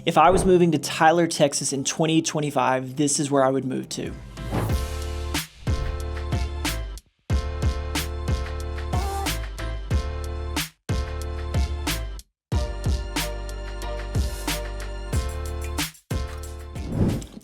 If I was moving to Tyler, Texas in 2025, this is where I would move to.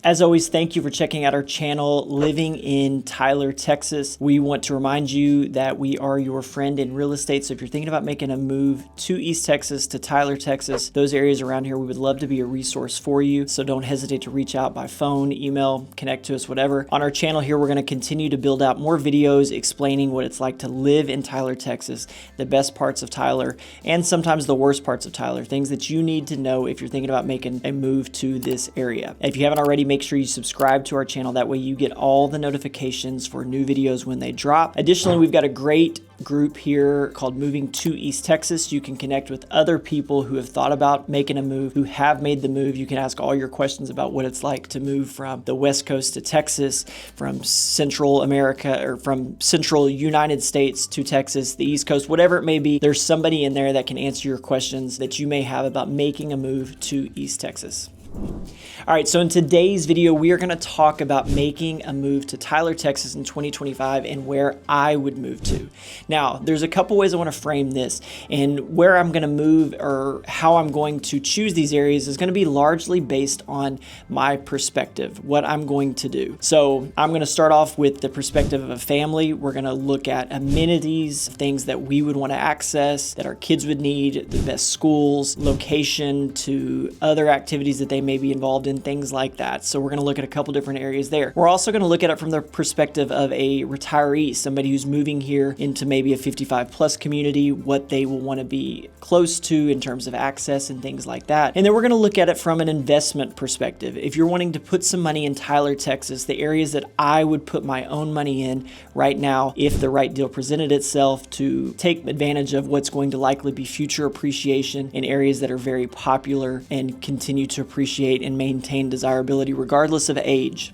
As always, thank you for checking out our channel, Living in Tyler, Texas. We want to remind you that we are your friend in real estate. So if you're thinking about making a move to East Texas, to Tyler, Texas, those areas around here, we would love to be a resource for you. So don't hesitate to reach out by phone, email, connect to us, whatever. On our channel here, we're going to continue to build out more videos explaining what it's like to live in Tyler, Texas, the best parts of Tyler, and sometimes the worst parts of Tyler, things that you need to know if you're thinking about making a move to this area. If you haven't already, make sure you subscribe to our channel. That way you get all the notifications for new videos when they drop. Additionally, we've got a great group here called Moving to East Texas. You can connect with other people who have thought about making a move, who have made the move. You can ask all your questions about what it's like to move from the West Coast to Texas, from Central America, or from Central United States to Texas, the East Coast, whatever it may be. There's somebody in there that can answer your questions that you may have about making a move to East Texas. All right, so in today's video, we are going to talk about making a move to Tyler, Texas in 2025 and where I would move to. Now, there's a couple ways I want to frame this, and where I'm going to move or how I'm going to choose these areas is going to be largely based on my perspective, what I'm going to do. So I'm going to start off with the perspective of a family. We're going to look at amenities, things that we would want to access, that our kids would need, the best schools, location to other activities that they may be involved in, things like that. So we're going to look at a couple different areas there. We're also going to look at it from the perspective of a retiree, somebody who's moving here into maybe a 55 plus community, what they will want to be close to in terms of access and things like that. And then we're going to look at it from an investment perspective. If you're wanting to put some money in Tyler, Texas, the areas that I would put my own money in right now, if the right deal presented itself, to take advantage of what's going to likely be future appreciation in areas that are very popular and continue to appreciate and maintain desirability regardless of age.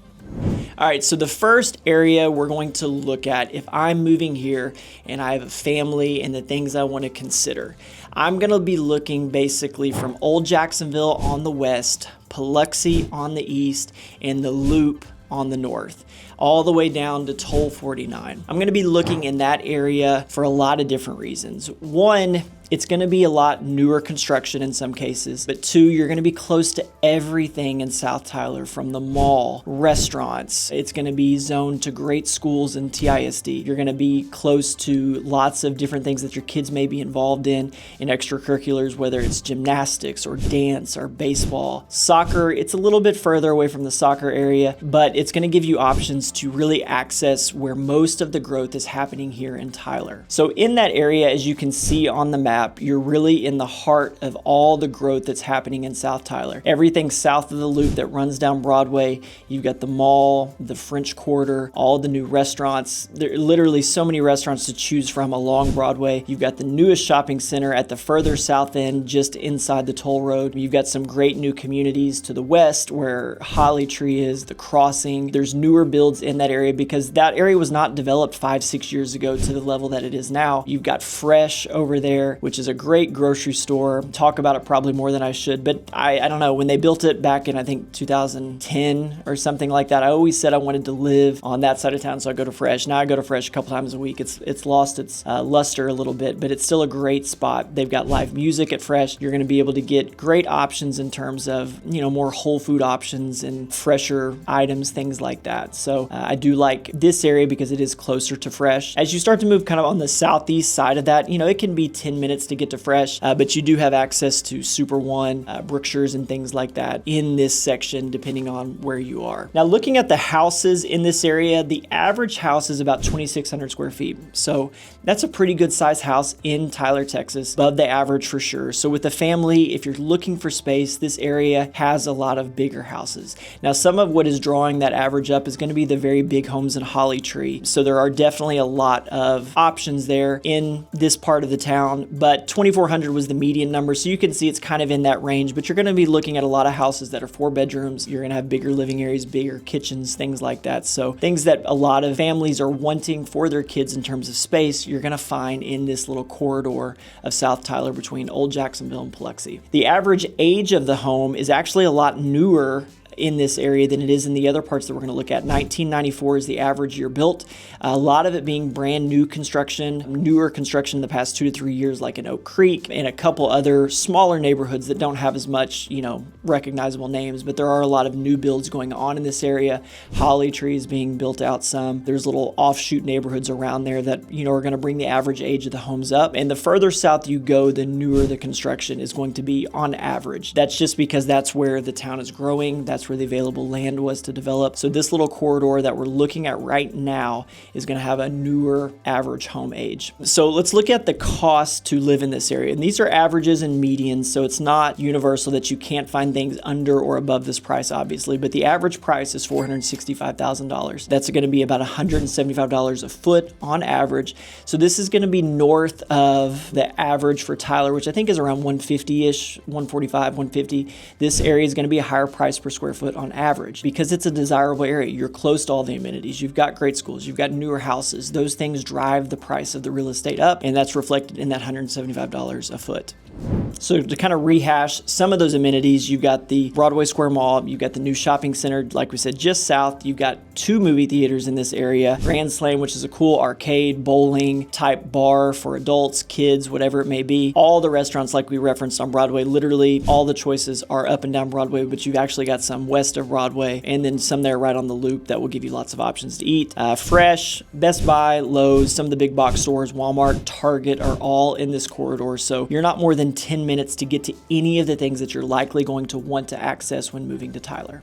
All right, so the first area we're going to look at, if I'm moving here and I have a family and the things I want to consider, I'm going to be looking basically from Old Jacksonville on the west, Biloxi on the east, and the Loop on the north, all the way down to Toll 49. I'm going to be looking in that area for a lot of different reasons. One, it's going to be a lot newer construction in some cases, but two, you're going to be close to everything in South Tyler, from the mall, restaurants. It's going to be zoned to great schools and TISD. You're going to be close to lots of different things that your kids may be involved in extracurriculars, whether it's gymnastics or dance or baseball. Soccer, it's a little bit further away from the soccer area, but it's going to give you options to really access where most of the growth is happening here in Tyler. So in that area, as you can see on the map, you're really in the heart of all the growth that's happening in South Tyler. Everything south of the Loop that runs down Broadway, you've got the mall, the French Quarter, all the new restaurants. There are literally so many restaurants to choose from along Broadway. You've got the newest shopping center at the further south end, just inside the toll road. You've got some great new communities to the west where Holly Tree is, the Crossing. There's newer builds in that area because that area was not developed 5-6 years ago to the level that it is now. You've got Fresh over there, which is a great grocery store. Talk about it probably more than I should, but I don't know. When they built it back in, I think, 2010 or something like that, I always said I wanted to live on that side of town, so I go to Fresh. Now I go to Fresh a couple times a week. It's lost its luster a little bit, but it's still a great spot. They've got live music at Fresh. You're going to be able to get great options in terms of, more whole food options and fresher items, things like that. So I do like this area because it is closer to Fresh. As you start to move kind of on the southeast side of that, it can be 10 minutes to get to Fresh, but you do have access to Super One, Brookshire's, and things like that in this section, depending on where you are. Now, looking at the houses in this area, the average house is about 2,600 square feet. So that's a pretty good size house in Tyler, Texas, above the average for sure. So with a family, if you're looking for space, this area has a lot of bigger houses. Now, some of what is drawing that average up is going to be the very big homes in Holly Tree. So there are definitely a lot of options there in this part of the town, but but 2,400 was the median number. So you can see it's kind of in that range, but you're going to be looking at a lot of houses that are 4 bedrooms. You're going to have bigger living areas, bigger kitchens, things like that. So things that a lot of families are wanting for their kids in terms of space, you're going to find in this little corridor of South Tyler between Old Jacksonville and Biloxi. The average age of the home is actually a lot newer in this area than it is in the other parts that we're going to look at. 1994 is the average year built. A lot of it being brand new construction, newer construction in the past 2 to 3 years, like in Oak Creek and a couple other smaller neighborhoods that don't have as much, recognizable names, but there are a lot of new builds going on in this area. Holly trees being built out some. There's little offshoot neighborhoods around there that, are going to bring the average age of the homes up. And the further south you go, the newer the construction is going to be on average. That's just because that's where the town is growing. That's where the available land was to develop. So this little corridor that we're looking at right now is going to have a newer average home age. So let's look at the cost to live in this area. And these are averages and medians, so it's not universal that you can't find things under or above this price, obviously, but the average price is $465,000. That's going to be about $175 a foot on average. So this is going to be north of the average for Tyler, which I think is around 150-ish, 145, 150. This area is going to be a higher price per square foot on average because it's a desirable area. You're close to all the amenities. You've got great schools. You've got newer houses. Those things drive the price of the real estate up, and that's reflected in that $175 a foot. So to kind of rehash some of those amenities, you've got the Broadway Square Mall, you've got the new shopping center, like we said, just south. You've got 2 movie theaters in this area, Grand Slam, which is a cool arcade, bowling type bar for adults, kids, whatever it may be. All the restaurants like we referenced on Broadway, literally all the choices are up and down Broadway, but you've actually got some west of Broadway and then some there right on the loop that will give you lots of options to eat. Fresh, Best Buy, Lowe's, some of the big box stores, Walmart, Target are all in this corridor. So you're not more than 10 minutes to get to any of the things that you're likely going to want to access when moving to Tyler.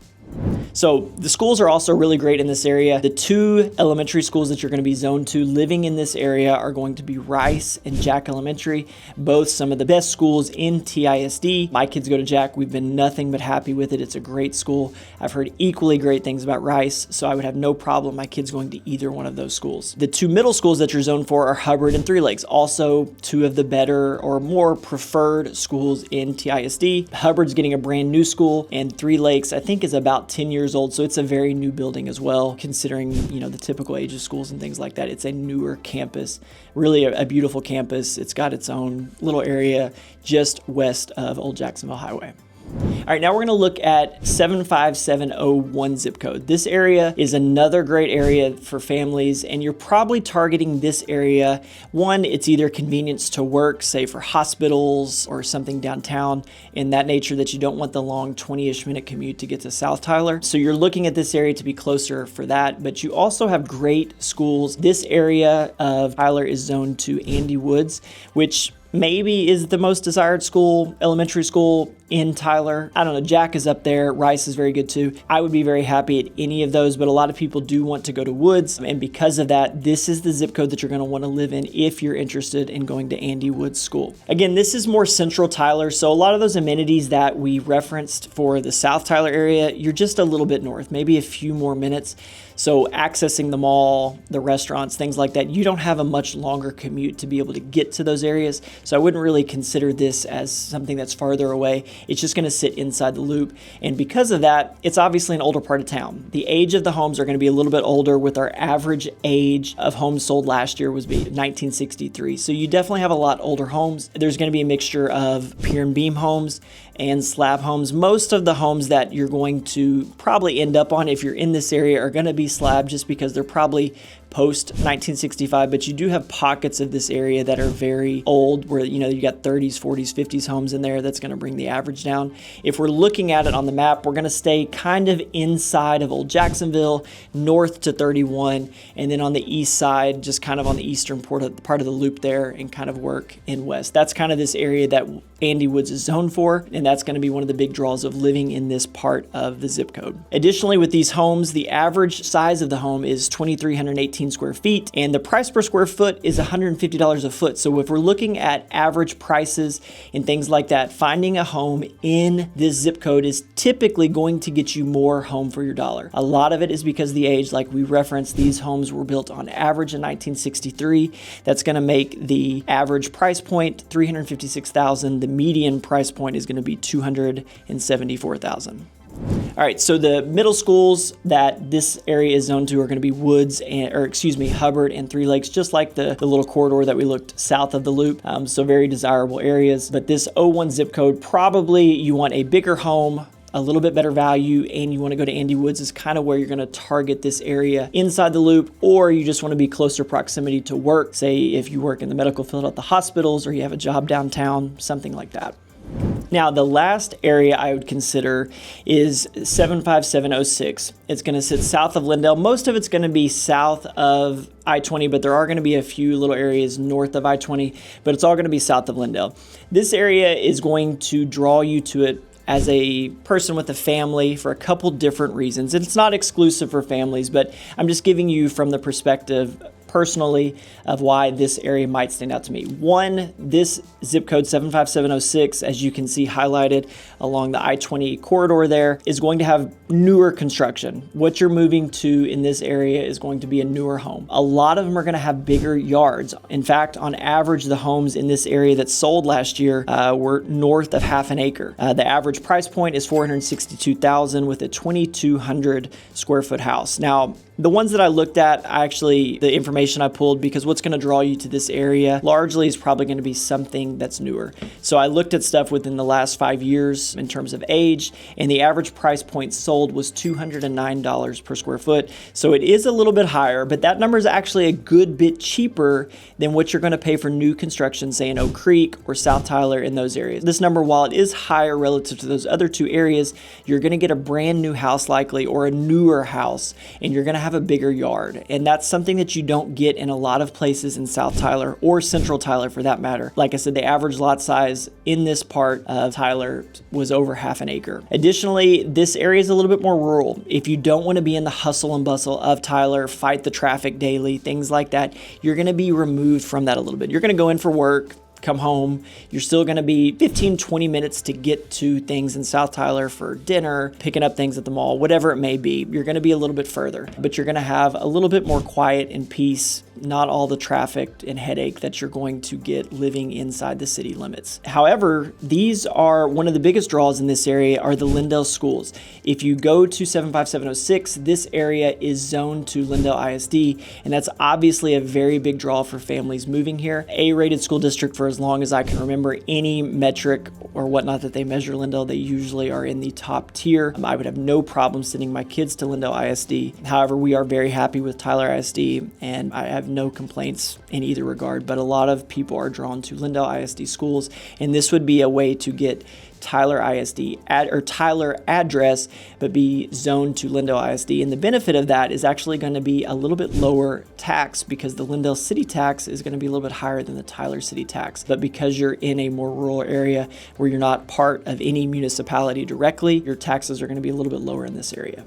So the schools are also really great in this area. The 2 elementary schools that you're going to be zoned to living in this area are going to be Rice and Jack Elementary, both some of the best schools in TISD. My kids go to Jack. We've been nothing but happy with it. It's a great school. I've heard equally great things about Rice, so I would have no problem my kids going to either one of those schools. The 2 middle schools that you're zoned for are Hubbard and Three Lakes, also 2 of the better or more preferred schools in TISD. Hubbard's getting a brand new school, and Three Lakes, I think, is about 10 years old, so it's a very new building as well, considering the typical age of schools and things like that. It's a newer campus, really a beautiful campus. It's got its own little area just west of Old Jacksonville Highway. All right, now we're going to look at 75701 zip code. This area is another great area for families, and you're probably targeting this area. One, it's either convenience to work, say for hospitals or something downtown in that nature that you don't want the long 20-ish minute commute to get to South Tyler. So you're looking at this area to be closer for that, but you also have great schools. This area of Tyler is zoned to Andy Woods, which maybe is the most desired school, elementary school in Tyler. I don't know, Jack is up there, Rice is very good too. I would be very happy at any of those, but a lot of people do want to go to Woods, and because of that, this is the zip code that you're going to want to live in if you're interested in going to Andy Woods School. Again, this is more central Tyler, so a lot of those amenities that we referenced for the South Tyler area, you're just a little bit north, maybe a few more minutes. So accessing the mall, the restaurants, things like that, you don't have a much longer commute to be able to get to those areas. So I wouldn't really consider this as something that's farther away. It's just going to sit inside the loop. And because of that, it's obviously an older part of town. The age of the homes are going to be a little bit older, with our average age of homes sold last year was 1963. So you definitely have a lot older homes. There's going to be a mixture of pier and beam homes and slab homes. Most of the homes that you're going to probably end up on if you're in this area are going to be slab, just because they're probably post 1965, but you do have pockets of this area that are very old, where you got 30s, 40s, 50s homes in there. That's going to bring the average down. If we're looking at it on the map, we're going to stay kind of inside of Old Jacksonville, north to 31, and then on the east side, just kind of on the eastern part of the loop there, and kind of work in west. That's kind of this area that Andy Woods is zoned for, and that's going to be one of the big draws of living in this part of the zip code. Additionally, with these homes, the average size of the home is 2,318 square feet, and the price per square foot is $150 a foot. So if we're looking at average prices and things like that, finding a home in this zip code is typically going to get you more home for your dollar. A lot of it is because of the age. Like we referenced, these homes were built on average in 1963. That's going to make the average price point $356,000. The median price point is going to be $274,000. All right, so the middle schools that this area is zoned to are going to be Woods Hubbard and Three Lakes, just like the little corridor that we looked south of the loop. So very desirable areas. But this 01 zip code, probably you want a bigger home, a little bit better value, and you want to go to Andy Woods is kind of where you're going to target this area inside the loop, or you just want to be closer proximity to work. Say if you work in the medical field at the hospitals or you have a job downtown, something like that. Now, the last area I would consider is 75706. It's going to sit south of Lindale. Most of it's going to be south of I-20, but there are going to be a few little areas north of I-20, but it's all going to be south of Lindale. This area is going to draw you to it as a person with a family for a couple different reasons. And it's not exclusive for families, but I'm just giving you from the perspective personally of why this area might stand out to me. One, this zip code 75706, as you can see highlighted along the I-20 corridor there, is going to have newer construction. What you're moving to in this area is going to be a newer home. A lot of them are going to have bigger yards. In fact, on average, the homes in this area that sold last year were north of half an acre. The average price point is $462,000 with a 2,200 square foot house. Now, the ones that I looked at, the information I pulled, because what's going to draw you to this area largely is probably going to be something that's newer. So I looked at stuff within the last 5 years in terms of age, and the average price point sold was $209 per square foot. So it is a little bit higher, but that number is actually a good bit cheaper than what you're going to pay for new construction, say in Oak Creek or South Tyler, in those areas. This number, while it is higher relative to those other two areas, you're going to get a brand new house likely, or a newer house, and you're going to have a bigger yard. And that's something that you don't get in a lot of places in South Tyler or Central Tyler for that matter. Like I said, the average lot size in this part of Tyler was over half an acre. Additionally, this area is a little bit more rural. If you don't want to be in the hustle and bustle of Tyler, fight the traffic daily, things like that, you're going to be removed from that a little bit. You're going to go in for work, come home, you're still going to be 15-20 minutes to get to things in South Tyler for dinner, picking up things at the mall, whatever it may be. You're going to be a little bit further, but you're going to have a little bit more quiet and peace, not all the traffic and headache that you're going to get living inside the city limits. However, these are one of the biggest draws in this area are the Lindale schools. If you go to 75706, this area is zoned to Lindale ISD, and that's obviously a very big draw for families moving here. A-rated school district for as long as I can remember. Any metric or whatnot that they measure Lindale, they usually are in the top tier. I would have no problem sending my kids to Lindale ISD. However, we are very happy with Tyler ISD, and I have no complaints in either regard, but a lot of people are drawn to Lindale ISD schools, and this would be a way to get Tyler ISD Tyler address, but be zoned to Lindale ISD. And the benefit of that is actually going to be a little bit lower tax, because the Lindale city tax is going to be a little bit higher than the Tyler city tax. But because you're in a more rural area where you're not part of any municipality directly, your taxes are going to be a little bit lower in this area.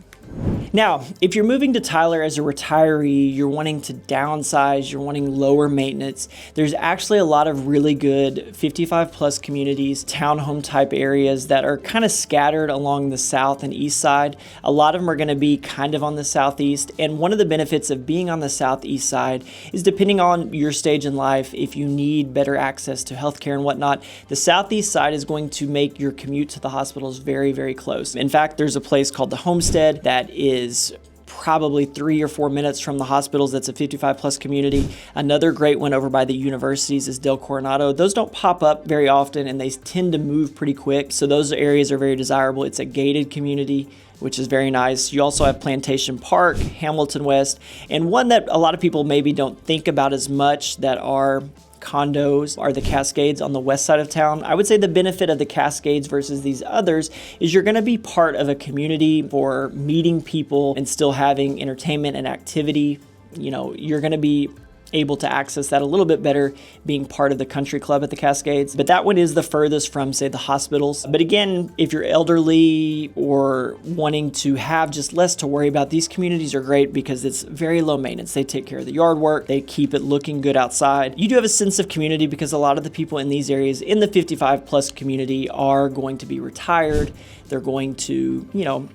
Now, if you're moving to Tyler as a retiree, you're wanting to downsize, you're wanting lower maintenance, there's actually a lot of really good 55 plus communities, townhome type areas that are kind of scattered along the south and east side. A lot of them are going to be kind of on the southeast. And one of the benefits of being on the southeast side is, depending on your stage in life, if you need better access to healthcare and whatnot, the southeast side is going to make your commute to the hospitals very, very close. In fact, there's a place called the Homestead that is probably 3 or 4 minutes from the hospitals. That's a 55 plus community. Another great one over by the universities is Del Coronado. Those don't pop up very often, and they tend to move pretty quick. So those areas are very desirable. It's a gated community, which is very nice. You also have Plantation Park, Hamilton West, and one that a lot of people maybe don't think about as much that are condos are the Cascades on the west side of town. I would say the benefit of the Cascades versus these others is you're going to be part of a community for meeting people and still having entertainment and activity. You know, you're going to be able to access that a little bit better being part of the country club at the Cascades. But that one is the furthest from, say, the hospitals. But again, if you're elderly or wanting to have just less to worry about, these communities are great because it's very low maintenance. They take care of the yard work. They keep it looking good outside. You do have a sense of community because a lot of the people in these areas in the 55 plus community are going to be retired. They're going to,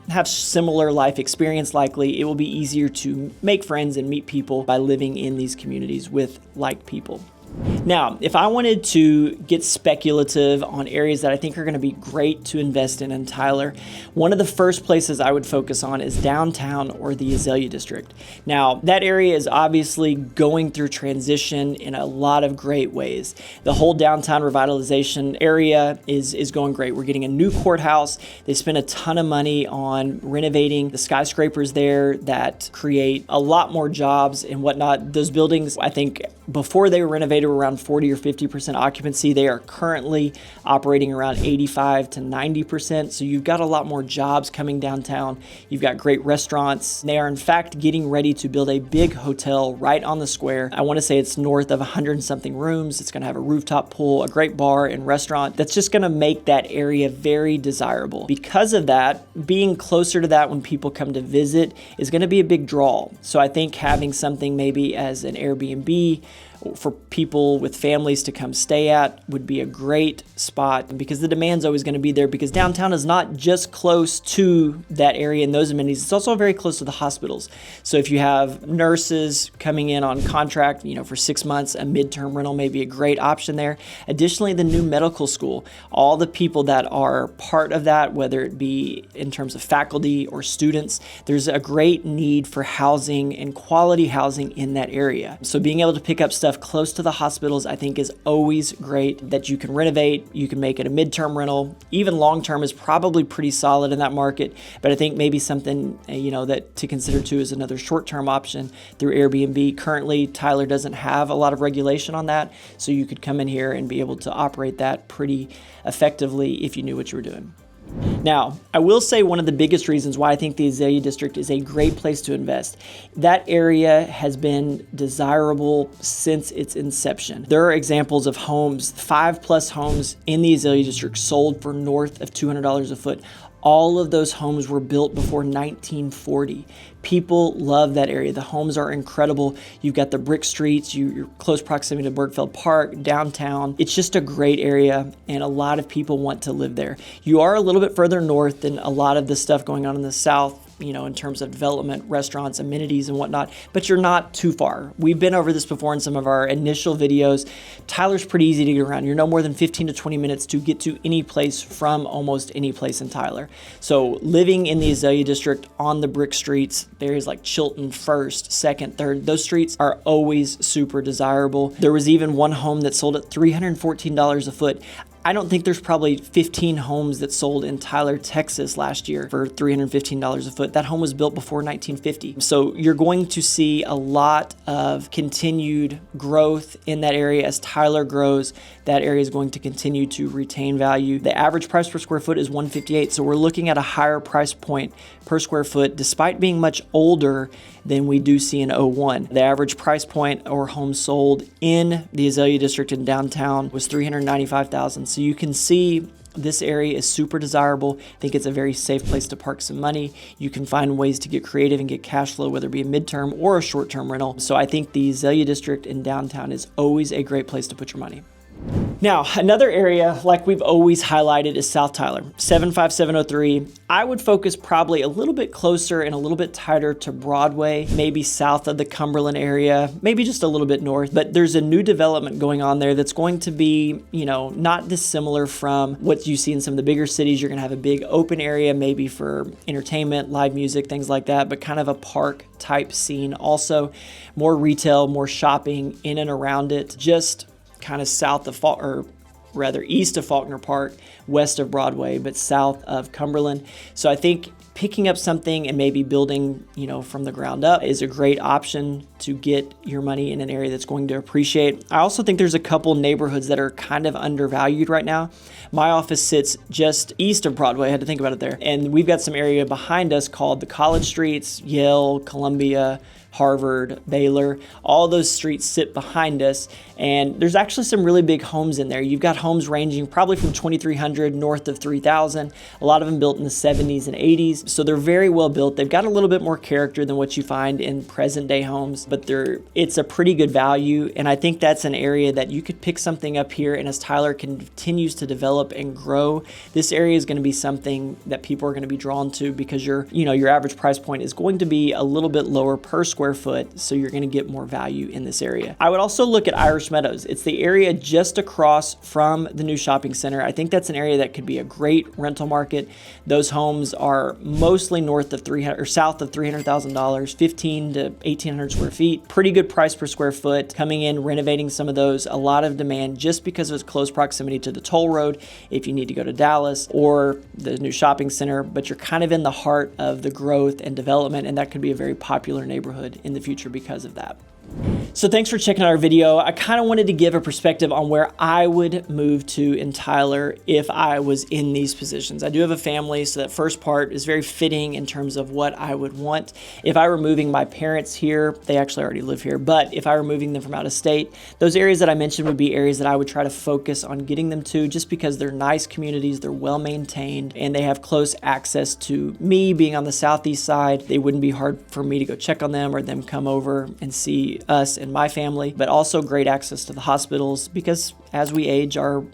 have similar life experience likely. It will be easier to make friends and meet people by living in these communities with like people. Now, if I wanted to get speculative on areas that I think are going to be great to invest in Tyler, one of the first places I would focus on is downtown or the Azalea district. Now, that area is obviously going through transition in a lot of great ways. The whole downtown revitalization area is going great. We're getting a new courthouse. They spent a ton of money on renovating the skyscrapers there that create a lot more jobs and whatnot. Those buildings, I think, before they were renovated, were around 40 or 50% occupancy. They are currently operating around 85 to 90%. So you've got a lot more jobs coming downtown. You've got great restaurants. They are in fact getting ready to build a big hotel right on the square. I want to say it's north of 100 and something rooms. It's going to have a rooftop pool, a great bar and restaurant. That's just going to make that area very desirable. Because of that, being closer to that when people come to visit is going to be a big draw. So I think having something maybe as an Airbnb for people with families to come stay at would be a great spot, because the demand's always going to be there, because downtown is not just close to that area and those amenities, it's also very close to the hospitals. So if you have nurses coming in on contract, for 6 months, a midterm rental may be a great option there. Additionally, the new medical school, all the people that are part of that, whether it be in terms of faculty or students, there's a great need for housing and quality housing in that area. So being able to pick up stuff close to the hospitals, I think, is always great, that you can renovate, you can make it a midterm rental. Even long-term is probably pretty solid in that market, but I think maybe something, that to consider too is another short-term option through Airbnb. Currently, Tyler doesn't have a lot of regulation on that, so you could come in here and be able to operate that pretty effectively if you knew what you were doing. Now, I will say one of the biggest reasons why I think the Azalea district is a great place to invest. That area has been desirable since its inception. There are examples of homes, 5+ homes in the Azalea district sold for north of $200 a foot. All of those homes were built before 1940. People love that area. The homes are incredible. You've got the brick streets, you're close proximity to Bergfeld Park, downtown. It's just a great area, and a lot of people want to live there. You are a little bit further north than a lot of the stuff going on in the south, in terms of development, restaurants, amenities, and whatnot, but you're not too far. We've been over this before in some of our initial videos. Tyler's pretty easy to get around. You're no more than 15 to 20 minutes to get to any place from almost any place in Tyler. So living in the Azalea district on the brick streets, areas like Chilton, First, Second, Third, those streets are always super desirable. There was even one home that sold at $314 a foot. I don't think there's probably 15 homes that sold in Tyler, Texas last year for $315 a foot. That home was built before 1950. So you're going to see a lot of continued growth in that area. As Tyler grows, that area is going to continue to retain value. The average price per square foot is $158. So we're looking at a higher price point per square foot, despite being much older than we do see in 01. The average price point or home sold in the Azalea district in downtown was $395,000. So you can see this area is super desirable. I think it's a very safe place to park some money. You can find ways to get creative and get cash flow, whether it be a midterm or a short-term rental. So I think the Azalea district in downtown is always a great place to put your money. Now, another area like we've always highlighted is South Tyler, 75703. I would focus probably a little bit closer and a little bit tighter to Broadway, maybe south of the Cumberland area, maybe just a little bit north. But there's a new development going on there that's going to be, not dissimilar from what you see in some of the bigger cities. You're going to have a big open area, maybe for entertainment, live music, things like that, but kind of a park type scene. Also, more retail, more shopping in and around it. Just kind of south of rather east of Faulkner Park, west of Broadway, but south of Cumberland. So I think picking up something and maybe building, from the ground up is a great option to get your money in an area that's going to appreciate. I also think there's a couple neighborhoods that are kind of undervalued right now. My office sits just east of Broadway. I had to think about it there. And we've got some area behind us called the College Streets, Yale, Columbia, Harvard, Baylor. All those streets sit behind us, and there's actually some really big homes in there. You've got homes ranging probably from 2,300 north of 3,000. A lot of them built in the 70s and 80s, so they're very well built. They've got a little bit more character than what you find in present day homes, but it's a pretty good value, and I think that's an area that you could pick something up here. And as Tyler continues to develop and grow, this area is going to be something that people are going to be drawn to, because your average price point is going to be a little bit lower per square foot, so you're going to get more value in this area. I would also look at Irish Meadows. It's the area just across from the new shopping center. I think that's an area that could be a great rental market. Those homes are mostly north of 300 or south of $300,000, 15 to 1,800 square feet. Pretty good price per square foot. Coming in, renovating some of those, a lot of demand just because of its close proximity to the toll road if you need to go to Dallas or the new shopping center, but you're kind of in the heart of the growth and development, and that could be a very popular neighborhood in the future because of that. So thanks for checking out our video. I kind of wanted to give a perspective on where I would move to in Tyler if I was in these positions. I do have a family, so that first part is very fitting in terms of what I would want. If I were moving my parents here, they actually already live here, but if I were moving them from out of state, those areas that I mentioned would be areas that I would try to focus on getting them to, just because they're nice communities, they're well maintained, and they have close access to me being on the southeast side. It wouldn't be hard for me to go check on them or them come over and see us and my family, but also great access to the hospitals, because as we age, our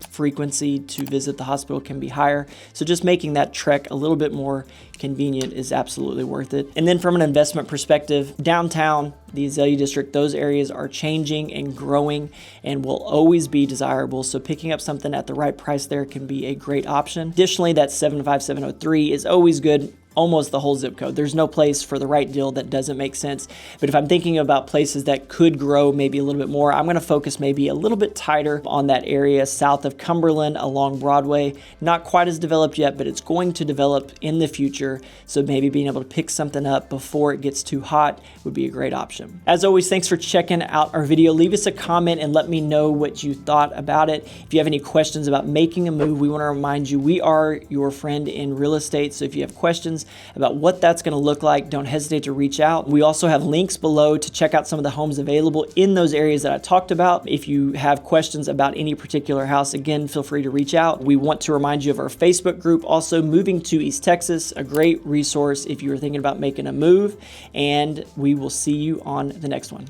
frequency to visit the hospital can be higher. So just making that trek a little bit more convenient is absolutely worth it. And then from an investment perspective, downtown, the Azalea district, those areas are changing and growing and will always be desirable. So picking up something at the right price there can be a great option. Additionally, that 75703 is always good. Almost the whole zip code. There's no place for the right deal that doesn't make sense. But if I'm thinking about places that could grow maybe a little bit more, I'm going to focus maybe a little bit tighter on that area south of Cumberland along Broadway. Not quite as developed yet, but it's going to develop in the future. So maybe being able to pick something up before it gets too hot would be a great option. As always, thanks for checking out our video. Leave us a comment and let me know what you thought about it. If you have any questions about making a move, we want to remind you we are your friend in real estate. So if you have questions about what that's going to look like, don't hesitate to reach out. We also have links below to check out some of the homes available in those areas that I talked about. If you have questions about any particular house, again, feel free to reach out. We want to remind you of our Facebook group, also Moving to East Texas, a great resource if you are thinking about making a move, and we will see you on the next one.